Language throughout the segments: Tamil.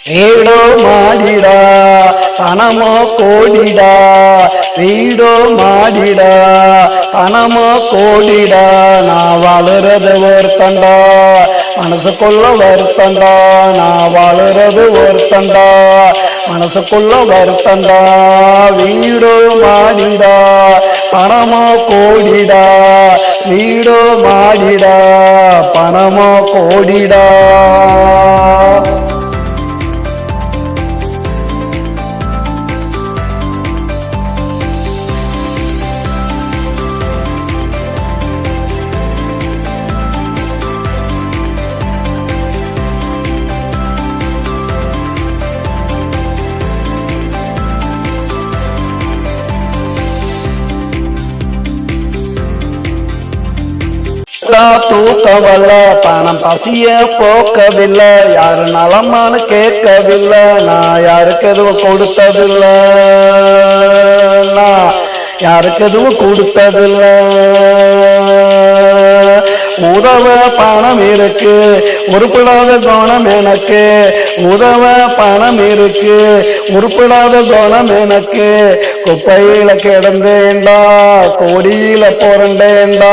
வீடோ மாடிடா பணமோ கோடிடா, வீடோ மாடிடா பணமோ கோடிடா, நான் வாழுறது ஒருத்தண்டா மனசுக்குள்ள வருத்தண்டா, நான் வாழுறது ஒருத்தண்டா மனசுக்குள்ள வருத்தண்டா. வீடோ மாடிடா பணமோ கோடிடா, வீடோ மாடிடா பணமோ கோடிடா. தூக்கவல்ல பணம் பசிய போக்கவில்லை, யாரு நலமானு கேட்கவில்லை, நான் யாருக்கு எதுவும் கொடுத்ததில்லை, நான் யாருக்கு எதுவும் கொடுத்ததில்லை. உதவ பணம் இருக்கு உருப்படாத குணம் எனக்கு, உதவ பணம் இருக்கு உருப்படாத குணம் எனக்கு, குப்பையில கிடந்தேண்டா கோடியில புரண்டேண்டா,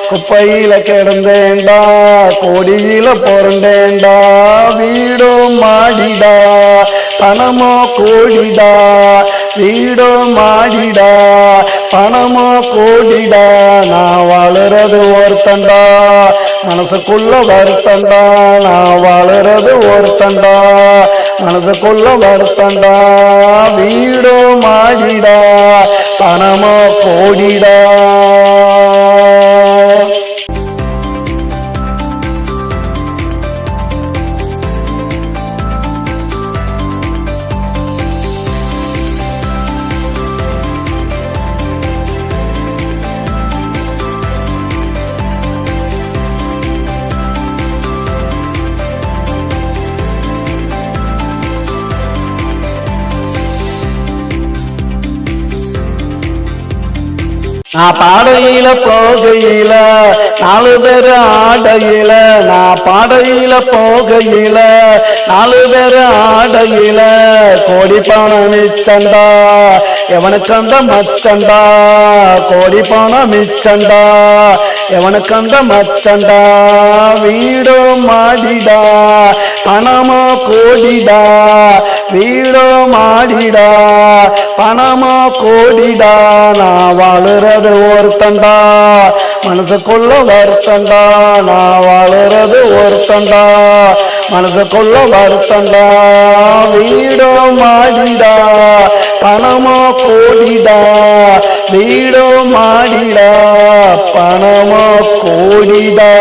குப்பையில கிடந்தேண்டா கோடியில புரண்டேண்டா. வீடோ மாடிடா பணமோ கோடிடா, வீடோ மாடிடா பணமோ கோடிடா, நான் வாழுறது ஒருத்தண்டா மனசுக்குள்ள வருத்தண்டா, நான் வாழுறது ஒருத்தண்டா மனசுக்குள்ள வருத்தண்டா. வீடோ மாடிடா பணமோ கோடிடா. நான் பாடையில போகையில 4 பேர் ஆடையில, நான் பாடையில போகையில 4 பேர் ஆடையில, கோடி பணம் மிச்சண்டா எவனுக்கு அந்த மச்சண்டா, கோடி பணம் மிச்சண்டா எவனுக்கு அந்த மச்சண்டா. வீடோ மாடிடா பணமோ கோடிடா, வீடோ மாடிடா பணமோ கோடிடா, நான் வாழுறது ஒருத்தண்டா மனசுக்குள்ள வருத்தண்டா, நான் வாழுறது ஒருத்தண்டா மனசுக்குள்ள வருத்தண்டா. வீடோ மாடிடா பணமோ கோடிடா, வீடோ மாடிடா பணமோ கோடிடா.